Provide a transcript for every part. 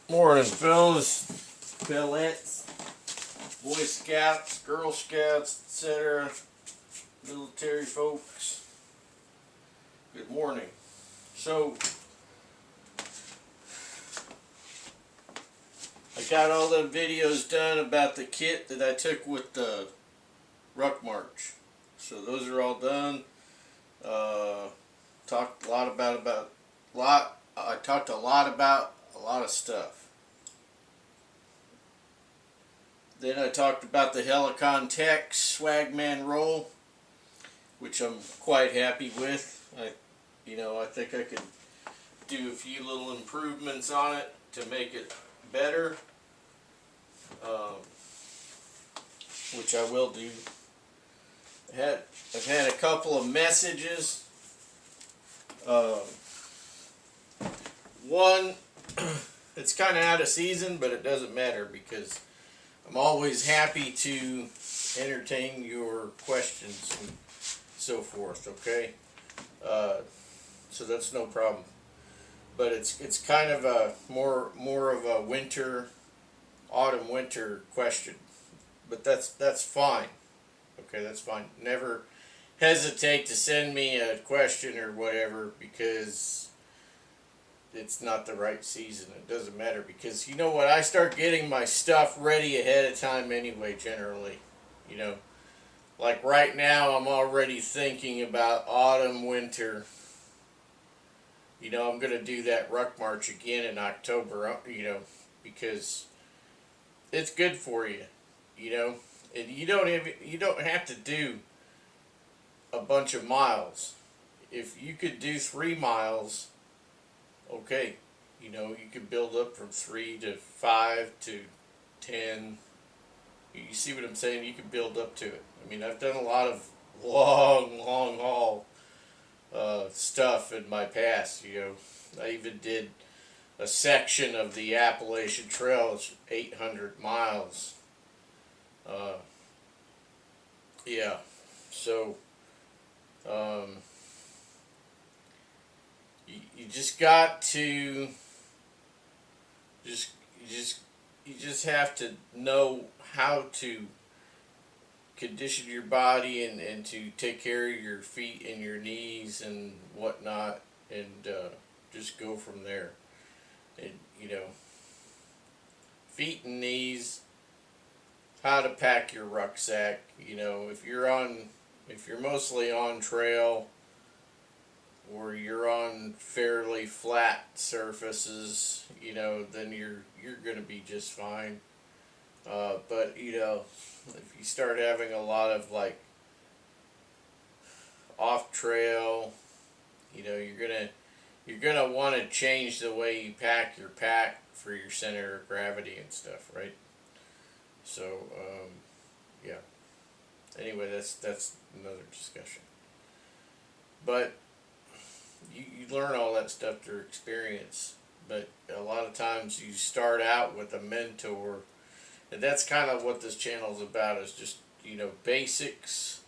Morning, fellas, fellettes, Boy Scouts, Girl Scouts, etc., military folks. Good morning. So, I got all the videos done about the kit that I took with the Ruck March. So those are all done. Talked a lot about I talked a lot about a lot of stuff. Then I talked about the Helicon Tech Swagman roll, which I'm quite happy with. I think I could do a few little improvements on it to make it better, which I will do. I've had a couple of messages. One, it's kind of out of season, but it doesn't matter because I'm always happy to entertain your questions and so forth. Okay, so that's no problem. But it's kind of a more of a autumn winter question. But that's fine. Okay, that's fine. Never hesitate to send me a question or whatever because it's not the right season. It doesn't matter because you know what? I start getting my stuff ready ahead of time anyway, generally. You know, like right now I'm already thinking about autumn, winter. You know, I'm going to do that Ruck March again in October, because it's good for you, and you don't have to do a bunch of miles. If you could do 3 miles, okay, you could build up from 3 to 5 to 10. You see what I'm saying? You can build up to it. I mean, I've done a lot of long haul stuff in my past. I even did a section of the Appalachian Trail. It's 800 miles. Yeah. So, you just got to you just have to know how to condition your body and to take care of your feet and your knees and whatnot, and just go from there. And feet and knees, how to pack your rucksack. If you're mostly on trail or you're on fairly flat surfaces, then you're gonna be just fine. But if you start having a lot of like off trail, you're gonna want to change the way you pack your pack for your center of gravity and stuff, right? So yeah. Anyway, that's another discussion. But you learn all that stuff through experience. But a lot of times you start out with a mentor. And that's kind of what this channel is about, is just, basics,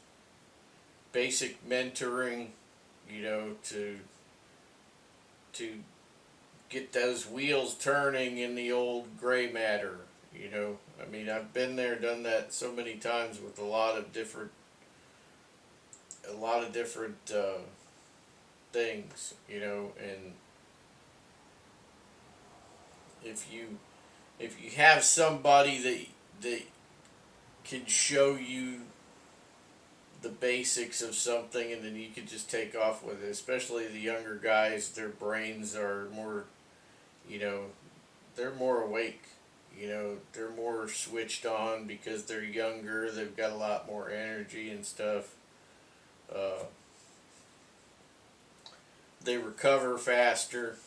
basic mentoring, to get those wheels turning in the old gray matter, I mean, I've been there, done that so many times with a lot of different things, and if you have somebody that can show you the basics of something, and then you can just take off with it. Especially the younger guys, their brains are more, they're more awake. They're more switched on because they're younger. They've got a lot more energy and stuff. They recover faster.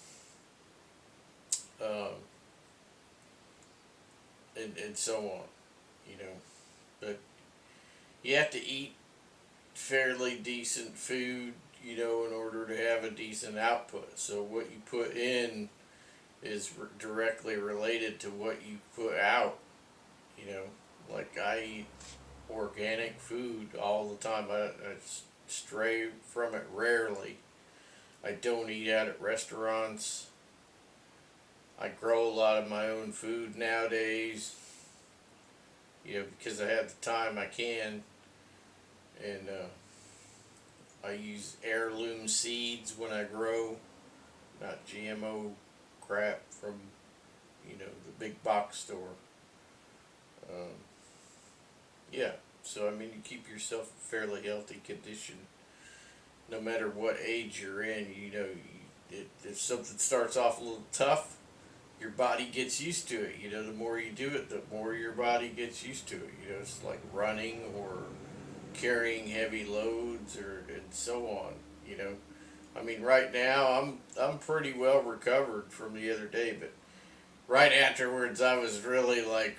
And so on, but you have to eat fairly decent food, in order to have a decent output. So what you put in is directly related to what you put out, like I eat organic food all the time. I stray from it rarely. I don't eat out at restaurants. I grow a lot of my own food nowadays, because I have the time I can, and I use heirloom seeds when I grow, not GMO crap from, the big box store. Um, yeah, so I mean, you keep yourself in fairly healthy condition, no matter what age you're in. If something starts off a little tough, your body gets used to it. The more you do it, the more your body gets used to it. It's like running or carrying heavy loads and so on. You know, I mean, right now I'm pretty well recovered from the other day, but right afterwards I was really like,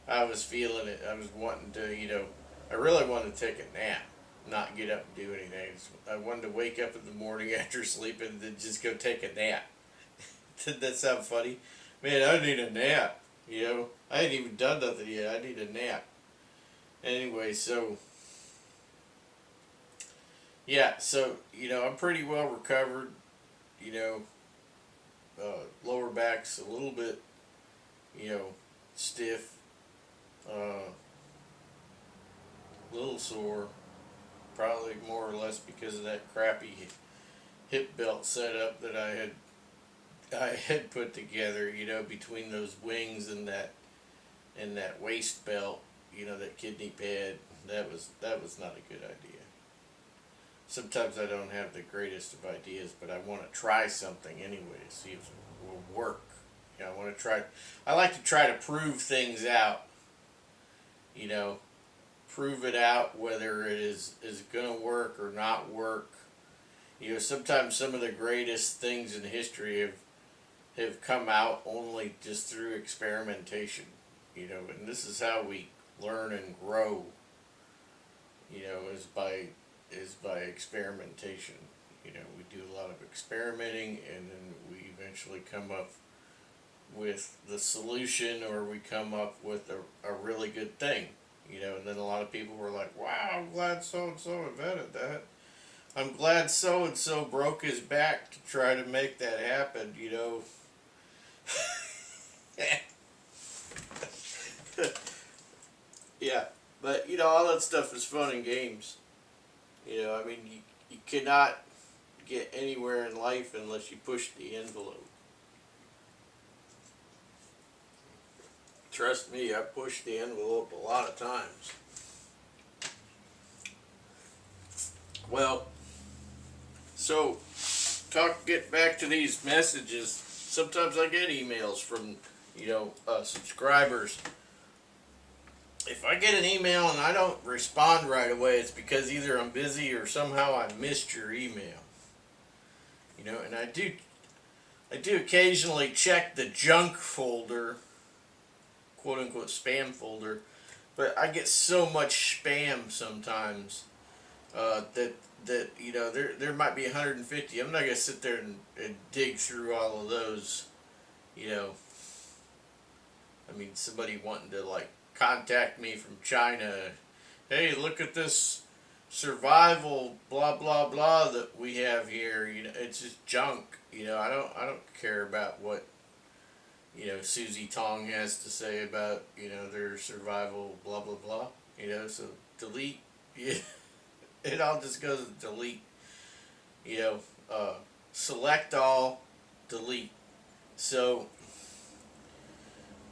I was feeling it. I was wanting to, I really wanted to take a nap, not get up and do anything. I wanted to wake up in the morning after sleeping and then just go take a nap. Did that sound funny? Man, I need a nap. I ain't even done nothing yet. I need a nap. Anyway, so yeah, so I'm pretty well recovered. You know, Lower back's a little bit, you know, stiff, a little sore. Probably more or less because of that crappy hip belt setup that I had put together. Between those wings and that waist belt. That kidney pad. That was not a good idea. Sometimes I don't have the greatest of ideas, but I want to try something anyway to see if it will work. I want to try. I like to try to prove things out. You know, prove it out whether it is going to work or not work. Sometimes some of the greatest things in history have come out only just through experimentation. And this is how we learn and grow. Is by experimentation. We do a lot of experimenting, and then we eventually come up with the solution, or we come up with a really good thing. And then a lot of people were like, wow, I'm glad so and so invented that. I'm glad so and so broke his back to try to make that happen. Yeah, but all that stuff is fun and games. I mean, you cannot get anywhere in life unless you push the envelope. Trust me, I pushed the envelope a lot of times. Well, so get back to these messages. Sometimes I get emails from subscribers. If I get an email and I don't respond right away, it's because either I'm busy or somehow I missed your email. And I do occasionally check the junk folder, quote unquote spam folder, but I get so much spam sometimes that there might be 150. I'm not gonna sit there and dig through all of those. I mean, somebody wanting to contact me from China. Hey, look at this survival blah blah blah that we have here. It's just junk. I don't care about what Susie Tong has to say about their survival blah blah blah. So delete. Yeah, it all just goes to delete. Select all, delete. So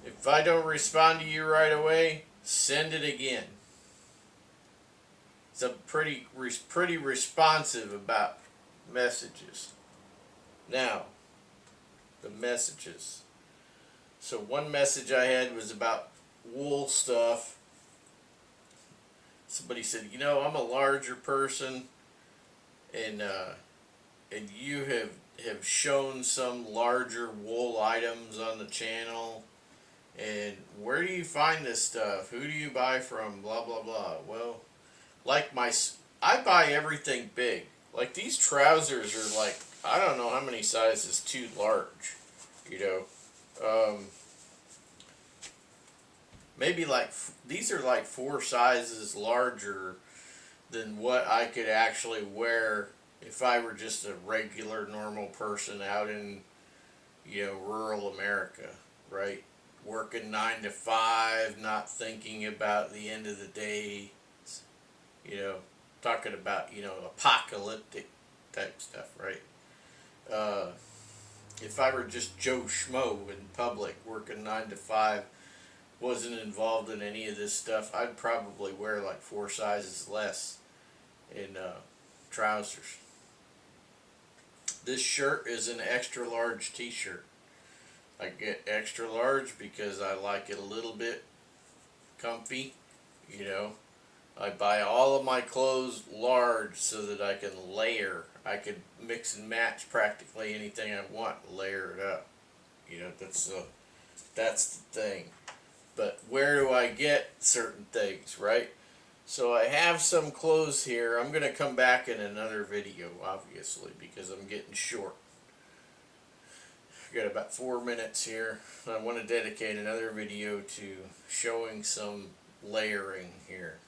if I don't respond to you right away, send it again. So I'm pretty responsive about messages. Now, the messages. So one message I had was about wool stuff. Somebody said, I'm a larger person, and you have shown some larger wool items on the channel. And where do you find this stuff? Who do you buy from? Blah, blah, blah. Well, I buy everything big. Like these trousers are I don't know how many sizes too large. Maybe these are 4 sizes larger than what I could actually wear if I were just a regular normal person out in rural America, right? Working 9 to 5, not thinking about the end of the day, you know, talking about, apocalyptic type stuff, right? Uh, if I were just Joe Schmo in public, working 9 to 5, wasn't involved in any of this stuff, I'd probably wear like 4 sizes less in trousers. This shirt is an extra large t-shirt. I get extra large because I like it a little bit comfy, you know. I buy all of my clothes large so that I can layer. I could mix and match practically anything I want, layer it up. That's the thing. But where do I get certain things, right? So I have some clothes here. I'm going to come back in another video, obviously, because I'm getting short. I've got about 4 minutes here. I want to dedicate another video to showing some layering here.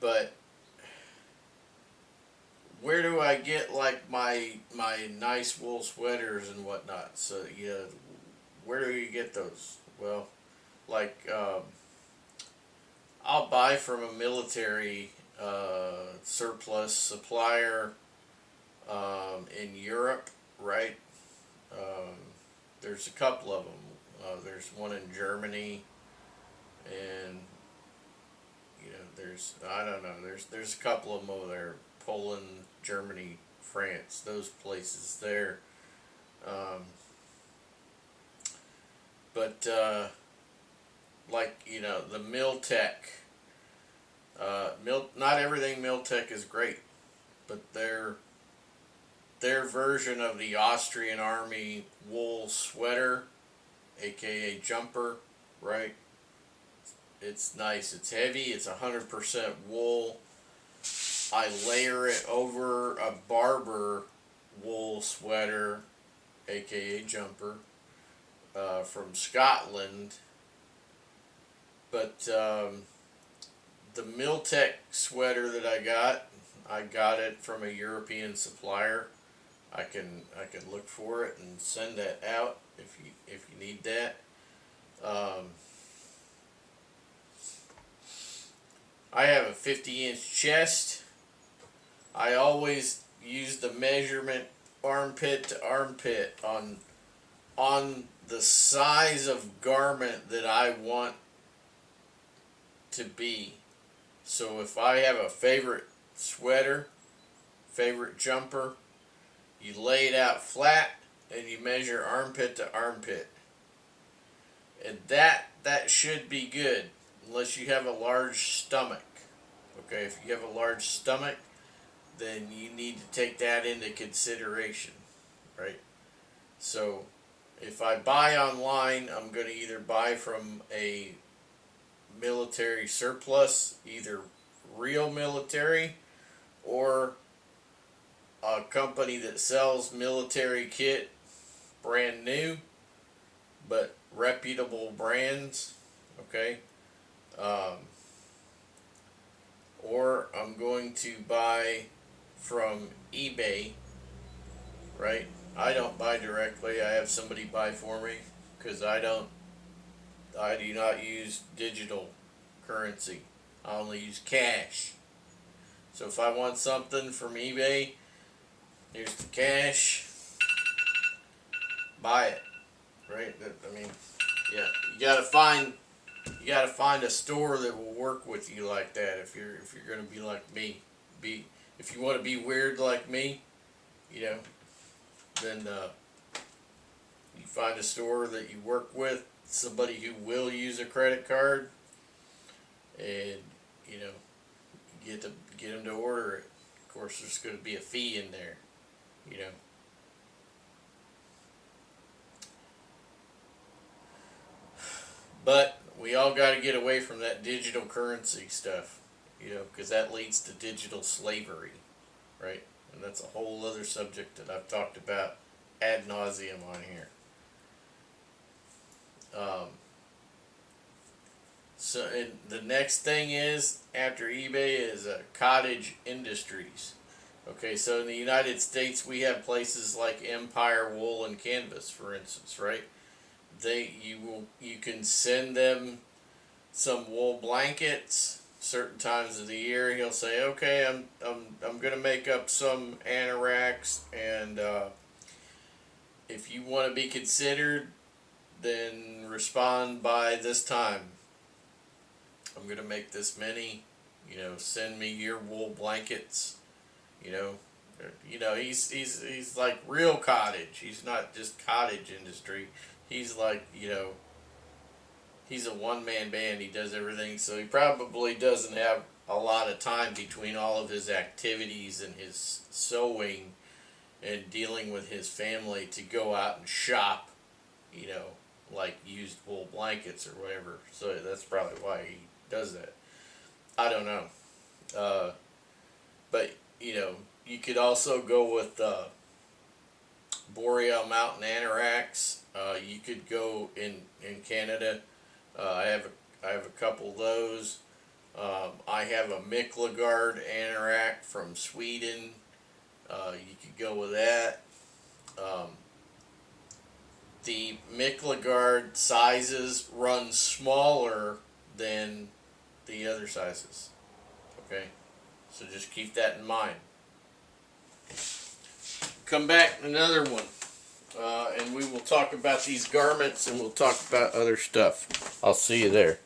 But where do I get like my nice wool sweaters and whatnot? So where do you get those? Well, like I'll buy from a military surplus supplier in Europe, right? There's a couple of them. There's one in Germany, and I don't know. There's a couple of them over there. Poland, Germany, France. Those places there. But like the Miltech. Not everything Miltech is great, but their version of the Austrian Army wool sweater, aka jumper, right? It's nice. It's heavy. It's 100% wool. I layer it over a Barber wool sweater, aka jumper, from Scotland. But the Miltech sweater that I got it from a European supplier. I can look for it and send that out if you need that. I have a 50-inch chest. I always use the measurement armpit to armpit on the size of garment that I want to be. So if I have a favorite sweater, favorite jumper, you lay it out flat and you measure armpit to armpit. And that should be good, unless you have a large stomach. Okay, if you have a large stomach, then you need to take that into consideration, right? So if I buy online, I'm going to either buy from a military surplus, either real military or a company that sells military kit brand new, but reputable brands, okay? Or I'm going to buy from eBay, right? I don't buy directly. I have somebody buy for me because I do not use digital currency. I only use cash. So if I want something from eBay, here's the cash. Buy it, right? I mean, yeah, you gotta find a store that will work with you like that. If you're gonna be like me, if you want to be weird like me, then you find a store that you work with, somebody who will use a credit card, and get them to order it. Of course, there's going to be a fee in there, But we all got to get away from that digital currency stuff, because that leads to digital slavery, right? And that's a whole other subject that I've talked about ad nauseum on here. And the next thing is, after eBay, is Cottage Industries. Okay, so in the United States, we have places like Empire Wool and Canvas, for instance, right? You can send them some wool blankets certain times of the year. He'll say, okay, I'm gonna make up some anoraks, and if you want to be considered, then respond by this time. I'm gonna make this many. Send me your wool blankets. You know, he's like real cottage. He's not just cottage industry. He's like, he's a one man band. He does everything, so he probably doesn't have a lot of time between all of his activities and his sewing and dealing with his family to go out and shop, like used wool blankets or whatever. So that's probably why he does that. I don't know. But, you could also go with Boreal Mountain Anoraks. You could go in Canada. I have a couple of those. I have a Miklagard Anorak from Sweden. You could go with that. The Miklagard sizes run smaller than the other sizes. Okay, so just keep that in mind. Come back another one, and we will talk about these garments, and we'll talk about other stuff. I'll see you there.